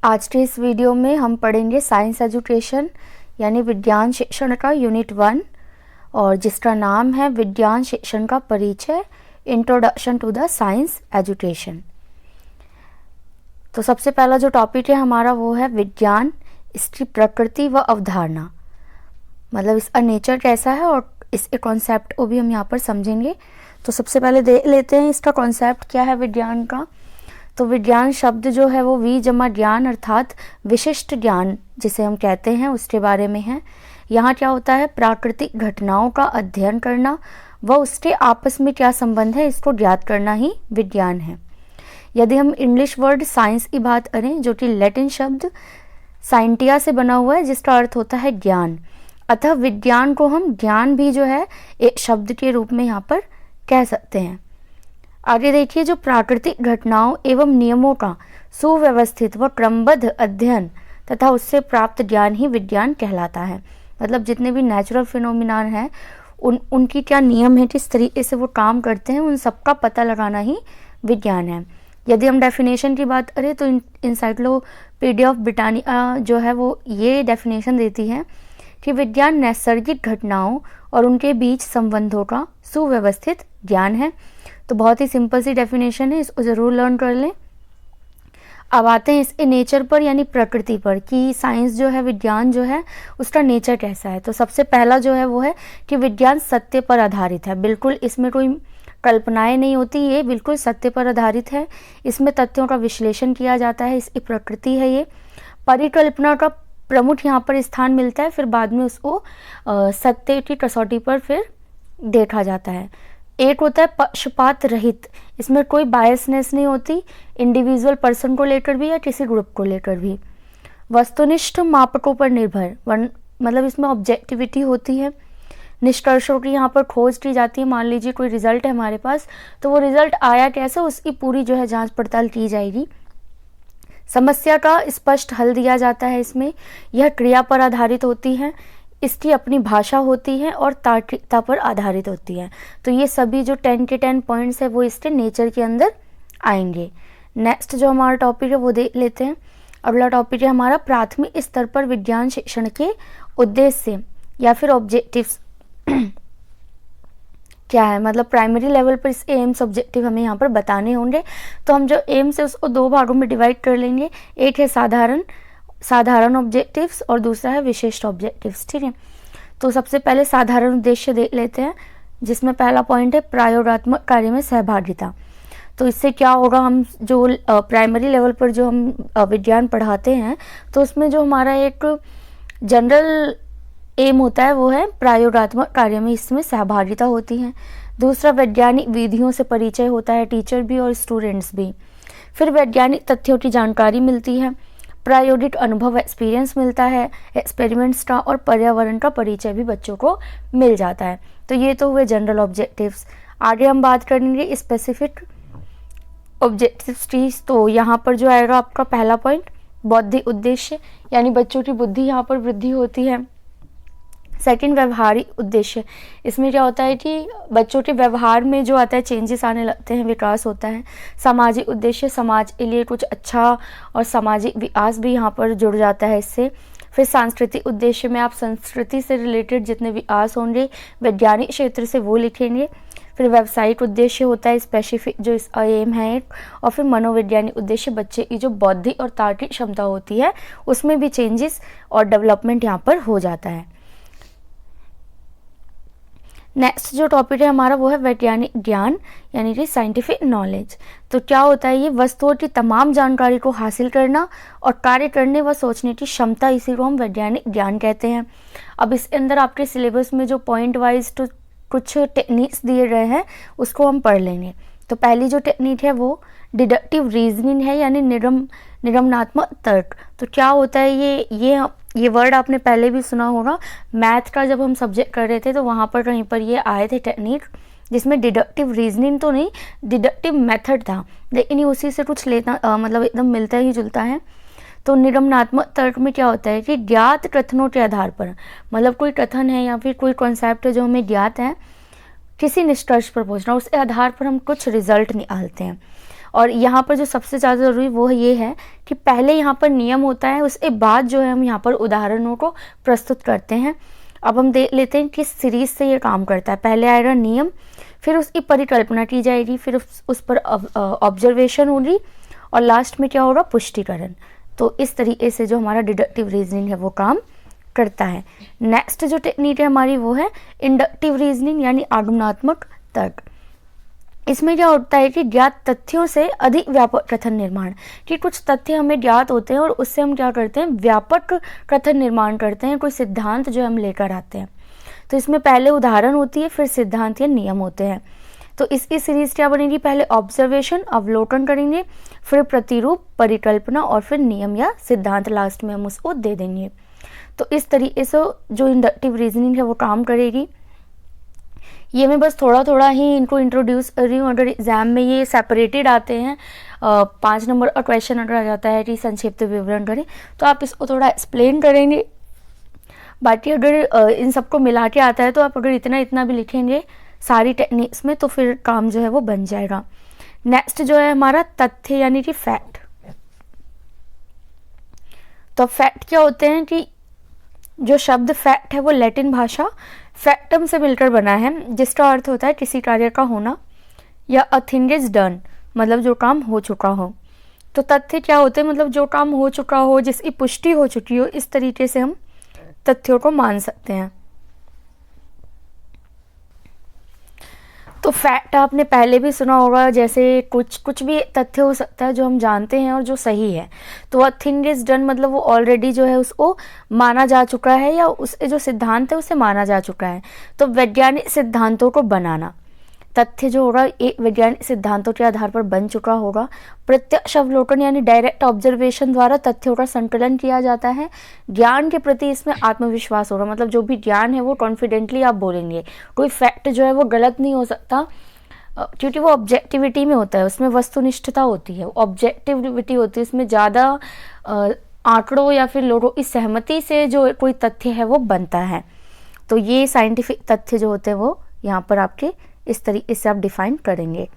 आज के इस वीडियो में हम पढ़ेंगे साइंस एजुकेशन यानी विज्ञान शिक्षण का यूनिट 1 और जिसका नाम है विज्ञान शिक्षण का परिचय, introduction to the science education. तो सबसे पहला जो टॉपिक है हमारा वो है विज्ञान, इसकी प्रकृति व अवधारणा, मतलब इसका नेचर कैसा है और इसके कॉन्सेप्ट को भी हम यहाँ पर समझेंगे। तो सबसे पहले देख लेते हैं इसका कॉन्सेप्ट क्या है विज्ञान का। तो विज्ञान शब्द जो है वो वी जमा ज्ञान अर्थात विशिष्ट ज्ञान जिसे हम कहते हैं उसके बारे में है। यहाँ क्या होता है, प्राकृतिक घटनाओं का अध्ययन करना व उसके आपस में क्या संबंध है इसको ज्ञात करना ही विज्ञान है। यदि हम इंग्लिश वर्ड साइंस की बात करें जो कि लैटिन शब्द साइंटिया से बना हुआ है जिसका अर्थ होता है ज्ञान, अतः विज्ञान को हम ज्ञान भी जो है एक शब्द के रूप में यहाँ पर कह सकते हैं। आगे देखिए, जो प्राकृतिक घटनाओं एवं नियमों का सुव्यवस्थित व क्रमबद्ध अध्ययन तथा उससे प्राप्त ज्ञान ही विज्ञान कहलाता है। मतलब जितने भी नेचुरल फिनोमिना हैं उनकी क्या नियम है, किस तरीके से वो काम करते हैं, उन सबका पता लगाना ही विज्ञान है। यदि हम डेफिनेशन की बात करें तो इंसाइक्लोपीडिया ऑफ ब्रिटानिया जो है वो ये डेफिनेशन देती है कि विज्ञान नैसर्गिक घटनाओं और उनके बीच संबंधों का सुव्यवस्थित ज्ञान है। तो बहुत ही सिंपल सी डेफिनेशन है, इसको ज़रूर लर्न कर लें। अब आते हैं इसके नेचर पर यानी प्रकृति पर कि साइंस जो है, विज्ञान जो है उसका नेचर कैसा है। तो सबसे पहला जो है वो है कि विज्ञान सत्य पर आधारित है। बिल्कुल इसमें कोई कल्पनाएं नहीं होती, ये बिल्कुल सत्य पर आधारित है। इसमें तथ्यों का विश्लेषण किया जाता है, इसकी प्रकृति है ये। परिकल्पना का प्रमुख यहाँ पर स्थान मिलता है, फिर बाद में उसको सत्य की कसौटी पर फिर देखा जाता है। एक होता है पक्षपात रहित, इसमें कोई बायसनेस नहीं होती, इंडिविजुअल पर्सन को लेकर भी या किसी ग्रुप को लेकर भी। वस्तुनिष्ठ मापकों पर निर्भर, मतलब इसमें ऑब्जेक्टिविटी होती है। निष्कर्षों की यहाँ पर खोज की जाती है। मान लीजिए कोई रिजल्ट है हमारे पास, तो वो रिजल्ट आया कैसे उसकी पूरी जो है जांच पड़ताल की जाएगी। समस्या का स्पष्ट हल दिया जाता है इसमें। यह क्रिया पर आधारित होती है, इसकी अपनी भाषा होती है और तार्किकता पर आधारित होती है। तो ये सभी जो 10 के 10 पॉइंट्स है वो इसके नेचर के अंदर आएंगे। नेक्स्ट जो हमारा टॉपिक है वो देख लेते हैं। अगला टॉपिक है हमारा प्राथमिक स्तर पर विज्ञान शिक्षण के उद्देश्य या फिर ऑब्जेक्टिव्स क्या है। मतलब प्राइमरी लेवल पर इस एम्स ऑब्जेक्टिव हमें यहाँ पर बताने होंगे। तो हम जो एम्स है उसको दो भागों में डिवाइड कर लेंगे। एक है साधारण ऑब्जेक्टिव्स और दूसरा है विशिष्ट ऑब्जेक्टिव्स, ठीक है। तो सबसे पहले साधारण उद्देश्य देख लेते हैं, जिसमें पहला पॉइंट है प्रयोगात्मक कार्य में सहभागिता। तो इससे क्या होगा, हम जो प्राइमरी लेवल पर जो हम विज्ञान पढ़ाते हैं तो उसमें जो हमारा एक जनरल एम होता है वो है प्रयोगात्मक कार्य में, इसमें सहभागिता होती है। दूसरा वैज्ञानिक विधियों से परिचय होता है, टीचर भी और स्टूडेंट्स भी। फिर वैज्ञानिक तथ्यों की जानकारी मिलती है, प्रायोगिक अनुभव एक्सपीरियंस मिलता है, एक्सपेरिमेंट्स का और पर्यावरण का परिचय भी बच्चों को मिल जाता है। तो ये तो हुए जनरल ऑब्जेक्टिव्स। आगे हम बात करेंगे स्पेसिफिक ऑब्जेक्टिव्स की। तो यहाँ पर जो आएगा आपका पहला पॉइंट बौद्धिक उद्देश्य, यानी बच्चों की बुद्धि यहाँ पर वृद्धि होती है। सेकंड व्यवहारिक उद्देश्य, इसमें क्या होता है कि बच्चों के व्यवहार में जो आता है चेंजेस आने लगते हैं, विकास होता है। सामाजिक उद्देश्य, समाज के लिए कुछ अच्छा और सामाजिक विकास भी यहाँ पर जुड़ जाता है इससे। फिर सांस्कृतिक उद्देश्य में आप संस्कृति से रिलेटेड जितने विकास होंगे वैज्ञानिक क्षेत्र से वो लिखेंगे। फिर व्यावसायिक उद्देश्य होता है स्पेसिफिक जो इसका एम है एक। और फिर मनोवैज्ञानिक उद्देश्य, बच्चे की जो बौद्धिक और तार्किक क्षमता होती है उसमें भी चेंजेस और डेवलपमेंट यहाँ पर हो जाता है। नेक्स्ट जो टॉपिक है हमारा वो है वैज्ञानिक ज्ञान यानी कि साइंटिफिक नॉलेज। तो क्या होता है, ये वस्तुओं की तमाम जानकारी को हासिल करना और कार्य करने व सोचने की क्षमता, इसी को हम वैज्ञानिक ज्ञान कहते हैं। अब इसके अंदर आपके सिलेबस में जो पॉइंट वाइज तो कुछ टेक्निक्स दिए गए हैं उसको हम पढ़ लेंगे। तो पहली जो टेक्निक है वो डिडक्टिव रीजनिंग है यानी निगमनात्मक तर्क। तो क्या होता है, ये वर्ड आपने पहले भी सुना होगा, मैथ का जब हम सब्जेक्ट कर रहे थे तो वहाँ पर कहीं पर ये आए थे टेक्निक, जिसमें डिडक्टिव रीजनिंग तो नहीं, डिडक्टिव मेथड था, लेकिन ये उसी से कुछ लेता मतलब एकदम मिलता ही जुलता है। तो निगमनात्मक तर्क में क्या होता है कि ज्ञात कथनों के आधार पर, मतलब कोई कथन है या फिर कोई कॉन्सेप्ट है जो हमें ज्ञात है, किसी निष्कर्ष पर पहुंचना, उसके आधार पर हम कुछ रिजल्ट निकालते हैं। और यहाँ पर जो सबसे ज़्यादा ज़रूरी वो ये है कि पहले यहाँ पर नियम होता है, उसके बाद जो है हम यहाँ पर उदाहरणों को प्रस्तुत करते हैं। अब हम देख लेते हैं किस सीरीज से ये काम करता है। पहले आएगा नियम, फिर उसकी परिकल्पना की जाएगी, फिर उस पर ऑब्जर्वेशन होगी और लास्ट में क्या होगा, पुष्टिकरण। तो इस तरीके से जो हमारा डिडक्टिव रीजनिंग है वो काम करता है। नेक्स्ट जो टेक्निक है हमारी वो है इंडक्टिव रीजनिंग यानी आगमनात्मक तर्क। इसमें क्या होता है कि ज्ञात तथ्यों से अधिक व्यापक कथन निर्माण, कि कुछ तथ्य हमें ज्ञात होते हैं और उससे हम क्या करते हैं, व्यापक कथन निर्माण करते हैं, कोई सिद्धांत जो हम लेकर आते हैं। तो इसमें पहले उदाहरण होती है, फिर सिद्धांत या नियम होते हैं। तो इसकी सीरीज क्या बनेगी, पहले ऑब्जर्वेशन अवलोकन करेंगे, फिर प्रतिरूप, परिकल्पना और फिर नियम या सिद्धांत लास्ट में हम उसको दे देंगे। तो इस तरीके से जो इंडक्टिव रीजनिंग है वो काम करेगी। ये मैं बस थोड़ा थोड़ा ही इनको इंट्रोड्यूस कर रही हूँ। अगर एग्जाम में ये सेपरेटेड आते हैं 5 नंबर का क्वेश्चन अगर आ जाता है कि संक्षिप्त विवरण करें, तो आप इसको थोड़ा एक्सप्लेन करेंगे। बाकी अगर इन सबको मिला के आता है तो आप अगर इतना इतना भी लिखेंगे सारी टेक्निक्स में, तो फिर काम जो है वो बन जाएगा। नेक्स्ट जो है हमारा तथ्य यानी कि फैक्ट। तो फैक्ट क्या होते हैं कि जो शब्द फैक्ट है वो लैटिन भाषा फैक्टम से मिलकर बना है, जिसका अर्थ होता है किसी कार्य का होना या अ थिंग इज डन, मतलब जो काम हो चुका हो। तो तथ्य क्या होते हैं, मतलब जो काम हो चुका हो, जिसकी पुष्टि हो चुकी हो, इस तरीके से हम तथ्यों को मान सकते हैं। तो फैक्ट आपने पहले भी सुना होगा, जैसे कुछ भी तथ्य हो सकता है जो हम जानते हैं और जो सही है। तो अ थिंग इज डन मतलब वो ऑलरेडी जो है उसको माना जा चुका है या उस जो सिद्धांत है उसे माना जा चुका है। तो वैज्ञानिक सिद्धांतों को बनाना, तथ्य जो होगा एक वैज्ञानिक सिद्धांतों के आधार पर बन चुका होगा। प्रत्यक्ष अवलोकन यानी डायरेक्ट ऑब्जर्वेशन द्वारा तथ्यों का संकलन किया जाता है। ज्ञान के प्रति इसमें आत्मविश्वास होगा, मतलब जो भी ज्ञान है वो कॉन्फिडेंटली आप बोलेंगे। कोई फैक्ट जो है वो गलत नहीं हो सकता, क्योंकि वो ऑब्जेक्टिविटी में होता है, उसमें वस्तुनिष्ठता होती है, ऑब्जेक्टिविटी होती है, इसमें ज़्यादा आंकड़ों या फिर लोगों की सहमति से जो कोई तथ्य है वो बनता है। तो ये साइंटिफिक तथ्य जो होते हैं वो यहाँ पर आपके इस तरीके से आप डिफाइन करेंगे।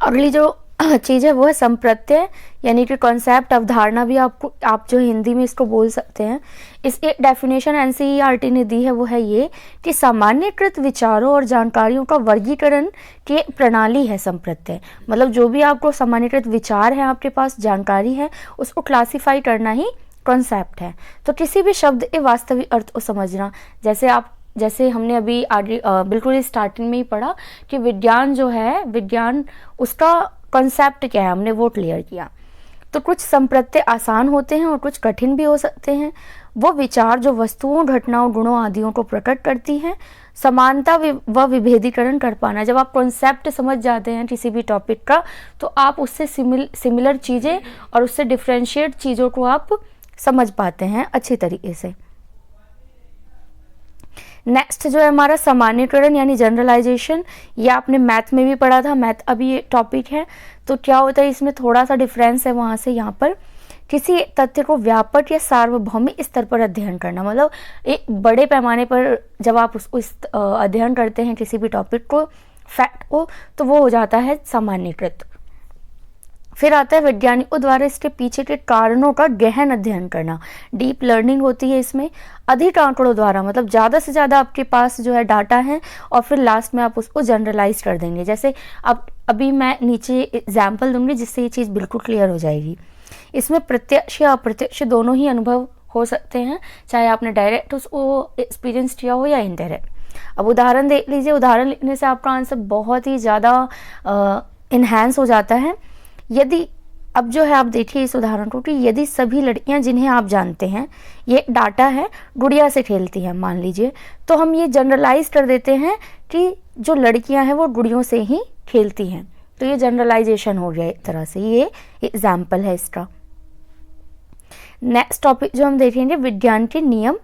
अगली जो चीज़ है वो है संप्रत्यय यानी कि कॉन्सेप्ट, अवधारणा भी आप जो हिंदी में इसको बोल सकते हैं। इस एक डेफिनेशन एनसीईआरटी ने दी है, वो है ये कि सामान्यकृत विचारों और जानकारियों का वर्गीकरण की एक प्रणाली है संप्रत्यय। मतलब जो भी आपको सामान्यकृत विचार है, आपके पास जानकारी है, उसको क्लासीफाई करना ही कॉन्सेप्ट है। तो किसी भी शब्द के वास्तविक अर्थ को समझना, जैसे हमने अभी आगे बिल्कुल स्टार्टिंग में ही पढ़ा कि विज्ञान जो है, विज्ञान उसका कॉन्सेप्ट क्या है, हमने वो क्लियर किया। तो कुछ संप्रत्यय आसान होते हैं और कुछ कठिन भी हो सकते हैं। वो विचार जो वस्तुओं, घटनाओं, गुणों आदियों को प्रकट करती हैं। समानता व विभेदीकरण कर पाना, जब आप कॉन्सेप्ट समझ जाते हैं किसी भी टॉपिक का, तो आप उससे सिमिलर चीज़ें और उससे डिफ्रेंशिएट चीज़ों को आप समझ पाते हैं अच्छी तरीके से। नेक्स्ट जो है हमारा सामान्यीकरण यानी जनरलाइजेशन, ये आपने मैथ में भी पढ़ा था, मैथ अभी ये टॉपिक है। तो क्या होता है, इसमें थोड़ा सा डिफरेंस है वहाँ से यहाँ पर। किसी तथ्य को व्यापक या सार्वभौमिक स्तर पर अध्ययन करना, मतलब एक बड़े पैमाने पर जब आप उसको अध्ययन करते हैं किसी भी टॉपिक को, फैक्ट को, तो वो हो जाता है सामान्यीकृत। फिर आता है वैज्ञानिकों द्वारा इसके पीछे के कारणों का गहन अध्ययन करना, डीप लर्निंग होती है इसमें। अधिक आंकड़ों द्वारा, मतलब ज़्यादा से ज़्यादा आपके पास जो है डाटा है और फिर लास्ट में आप उसको जनरलाइज कर देंगे। जैसे अब अभी मैं नीचे एग्जाम्पल दूंगी जिससे ये चीज़ बिल्कुल क्लियर हो जाएगी। इसमें प्रत्यक्ष या अप्रत्यक्ष दोनों ही अनुभव हो सकते हैं, चाहे आपने डायरेक्ट उसको एक्सपीरियंस किया हो या इनडायरेक्ट। अब उदाहरण देख लीजिए, उदाहरण लिखने से आपका आंसर बहुत ही ज़्यादा इन्हांस हो जाता है। यदि अब जो है आप देखिए इस उदाहरण को कि यदि सभी लड़कियां जिन्हें आप जानते हैं, ये डाटा है, गुड़िया से खेलती हैं मान लीजिए, तो हम ये जनरलाइज कर देते हैं कि जो लड़कियां हैं वो गुड़ियों से ही खेलती हैं। तो ये जनरलाइजेशन हो गया एक तरह से, ये एग्जाम्पल है इसका। नेक्स्ट टॉपिक जो हम देखेंगे, विज्ञान के नियम,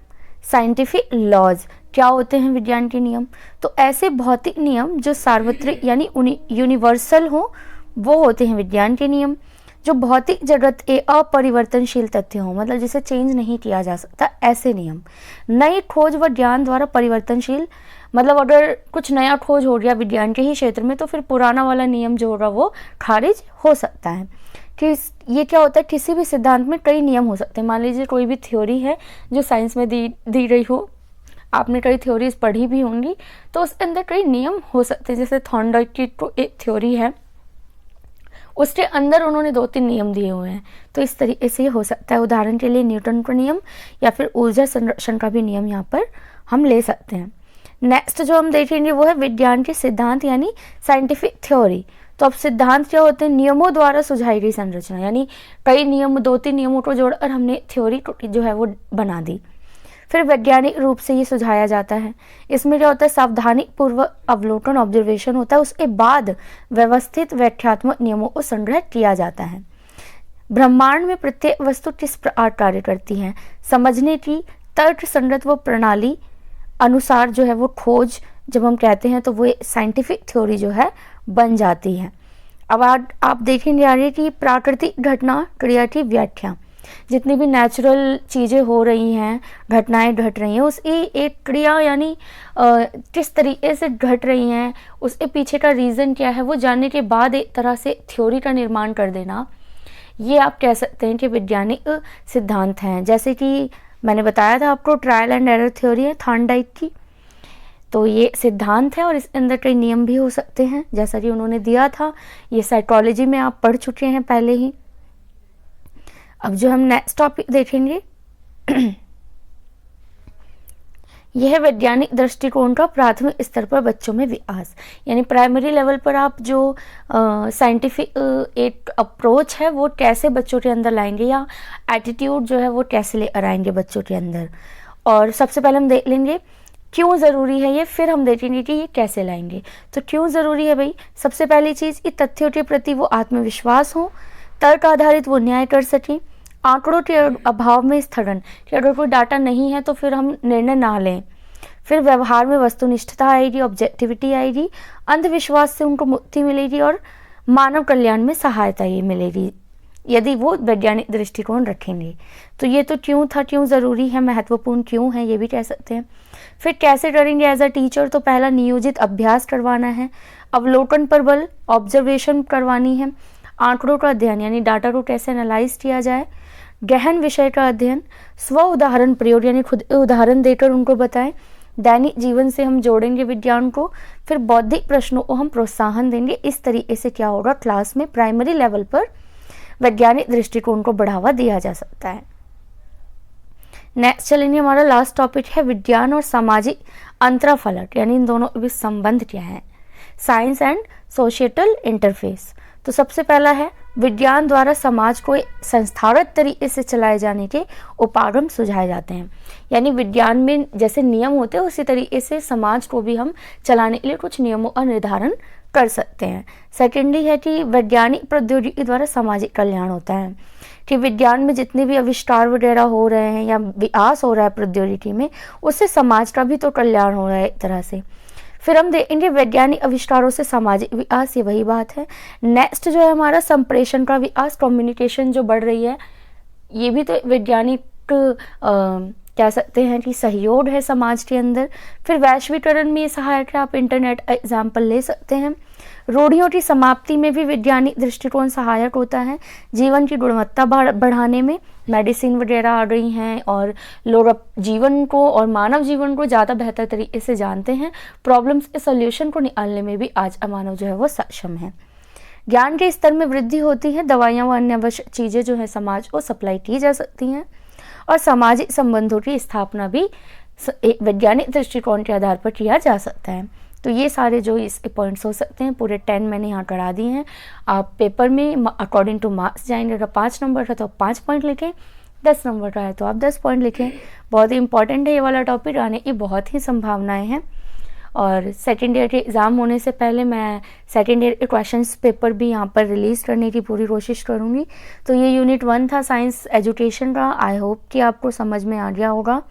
साइंटिफिक लॉज। क्या होते हैं विज्ञान के नियम? तो ऐसे भौतिक नियम जो सार्वत्रिक यानी यूनिवर्सल हो, वो होते हैं विज्ञान के नियम। जो भौतिक जगत के अपरिवर्तनशील तथ्य हो, मतलब जिसे चेंज नहीं किया जा सकता, ऐसे नियम। नई खोज व ज्ञान द्वारा परिवर्तनशील मतलब अगर कुछ नया खोज हो गया विज्ञान के ही क्षेत्र में तो फिर पुराना वाला नियम जो होगा वो खारिज हो सकता है। कि ये क्या होता है, किसी भी सिद्धांत में कई नियम हो सकते हैं। मान लीजिए कोई भी थ्योरी है जो साइंस में दी गई हो, आपने कई थ्योरीज पढ़ी भी होंगी, तो उसके अंदर कई नियम हो सकते हैं। जैसे थॉर्नडाइक की तो एक थ्योरी है, उसके अंदर उन्होंने 2-3 नियम दिए हुए हैं, तो इस तरीके से हो सकता है। उदाहरण के लिए न्यूटन का नियम या फिर ऊर्जा संरक्षण का भी नियम यहाँ पर हम ले सकते हैं। नेक्स्ट जो हम देखेंगे वो है विज्ञान के सिद्धांत यानी साइंटिफिक थ्योरी। तो अब सिद्धांत क्या होते हैं, नियमों द्वारा सुझाई गई संरचना, यानी कई नियम 2-3 नियमों को जोड़कर हमने थ्योरी जो है वो बना दी। फिर वैज्ञानिक रूप से ये सुझाया जाता है। इसमें क्या होता है, सावधानी पूर्वक अवलोकन ऑब्जर्वेशन होता है, उसके बाद व्यवस्थित व्याख्यात्मक नियमों को संग्रह किया जाता है। ब्रह्मांड में प्रत्येक वस्तु किस प्रकार कार्य करती है समझने की तर्क संगत व प्रणाली अनुसार जो है वो खोज जब हम कहते हैं तो वो साइंटिफिक थ्योरी जो है बन जाती है। अब आप देखेंगे आगे कि प्राकृतिक घटना क्रिया की व्याख्या, जितनी भी नेचुरल चीज़ें हो रही हैं, घटनाएं घट रही हैं, उसकी एक क्रिया यानी किस तरीके से घट रही हैं, उसके पीछे का रीज़न क्या है, वो जानने के बाद एक तरह से थ्योरी का निर्माण कर देना, ये आप कह सकते हैं कि वैज्ञानिक सिद्धांत हैं। जैसे कि मैंने बताया था आपको ट्रायल एंड एरर थ्योरी है थॉर्नडाइक की, तो ये सिद्धांत है और इसके अंदर कई नियम भी हो सकते हैं जैसा कि उन्होंने दिया था। ये साइकोलॉजी में आप पढ़ चुके हैं पहले ही। अब जो हम नेक्स्ट टॉपिक देखेंगे यह है वैज्ञानिक दृष्टिकोण का प्राथमिक स्तर पर बच्चों में विकास, यानी प्राइमरी लेवल पर आप जो साइंटिफिक एक अप्रोच है वो कैसे बच्चों के अंदर लाएंगे या एटीट्यूड जो है वो कैसे ले आएंगे बच्चों के अंदर। और सबसे पहले हम देख लेंगे क्यों ज़रूरी है ये, फिर हम देखेंगे कि ये कैसे लाएंगे। तो क्यों ज़रूरी है भाई, सबसे पहली चीज़ कि तथ्यों के प्रति वो आत्मविश्वास हो, तर्क आधारित वो न्याय कर सकें, आंकड़ों के अभाव में स्थगन, कि अगर कोई डाटा नहीं है तो फिर हम निर्णय ना लें। फिर व्यवहार में वस्तुनिष्ठता आएगी, ऑब्जेक्टिविटी आएगी, अंधविश्वास से उनको मुक्ति मिलेगी और मानव कल्याण में सहायता ये मिलेगी यदि वो वैज्ञानिक दृष्टिकोण रखेंगे। तो ये तो क्यों था, क्यों ज़रूरी है, महत्वपूर्ण क्यों है, ये भी कह सकते हैं। फिर कैसे करेंगे एज अ टीचर, तो पहला नियोजित अभ्यास करवाना है, अवलोकन पर बल, ऑब्जर्वेशन करवानी है, आंकड़ों का अध्ययन यानी डाटा को कैसे एनालाइज किया जाए, गहन विषय का अध्ययन, स्व उदाहरण प्रयोग यानी खुद उदाहरण देकर उनको बताएं, दैनिक जीवन से हम जोड़ेंगे विज्ञान को, फिर बौद्धिक प्रश्नों को हम प्रोत्साहन देंगे। इस तरीके से क्या होगा, क्लास में प्राइमरी लेवल पर वैज्ञानिक दृष्टिकोण को बढ़ावा दिया जा सकता है। नेक्स्ट चलेंगे, हमारा लास्ट टॉपिक है विज्ञान और सामाजिक अंतराफलक, यानी इन दोनों के बीच संबंध क्या है, साइंस एंड सोशिएटल इंटरफेस। तो सबसे पहला है विज्ञान द्वारा समाज को संस्थागत तरीके से चलाए जाने के उपागम सुझाए जाते हैं, यानी विज्ञान में जैसे नियम होते हैं उसी तरीके से समाज को भी हम चलाने के लिए कुछ नियमों का निर्धारण कर सकते हैं। सेकेंडली है कि वैज्ञानिक प्रौद्योगिकी द्वारा सामाजिक कल्याण होता है, कि विज्ञान में जितने भी आविष्कार वगैरह हो रहे हैं या विकास हो रहा है प्रौद्योगिकी में, उससे समाज का भी तो कल्याण हो रहा है एक तरह से। फिर हम देखेंगे वैज्ञानिक आविष्कारों से सामाजिक विकास, ये वही बात है। नेक्स्ट जो है हमारा संप्रेषण का विकास, कम्युनिकेशन जो बढ़ रही है, ये भी तो वैज्ञानिक कह सकते हैं कि सहयोग है समाज के अंदर। फिर वैश्वीकरण में ये सहायक है, आप इंटरनेट एग्जाम्पल ले सकते हैं। रूढ़ियों की समाप्ति में भी वैज्ञानिक दृष्टिकोण सहायक होता है, जीवन की गुणवत्ता बढ़ाने में मेडिसिन वगैरह आ गई हैं और लोग अब जीवन को और मानव जीवन को ज़्यादा बेहतर तरीके से जानते हैं, प्रॉब्लम्स के सोल्यूशन को निकालने में भी आज मानव जो है वो सक्षम है। ज्ञान के स्तर में वृद्धि होती है, दवाइयाँ व अन्य आवश्यक चीज़ें जो है समाज को सप्लाई की जा सकती हैं और सामाजिक संबंधों की स्थापना भी एक वैज्ञानिक दृष्टिकोण के आधार पर किया जा सकता है। तो ये सारे जो इसके पॉइंट्स हो सकते हैं, पूरे 10 मैंने यहाँ करा दिए हैं। आप पेपर में अकॉर्डिंग टू मार्क्स जाएंगे, अगर 5 नंबर का तो आप 5 पॉइंट लिखें, 10 नंबर का है तो आप 10 पॉइंट लिखें। बहुत ही इंपॉर्टेंट है ये वाला टॉपिक, आने की बहुत ही संभावनाएं हैं। और सेकेंड ईयर के एग्ज़ाम होने से पहले मैं सेकेंड ईयर के क्वेश्चंस पेपर भी यहाँ पर रिलीज़ करने की पूरी कोशिश करूँगी। तो ये यूनिट 1 था साइंस एजुकेशन का। आई होप कि आपको समझ में आ गया होगा।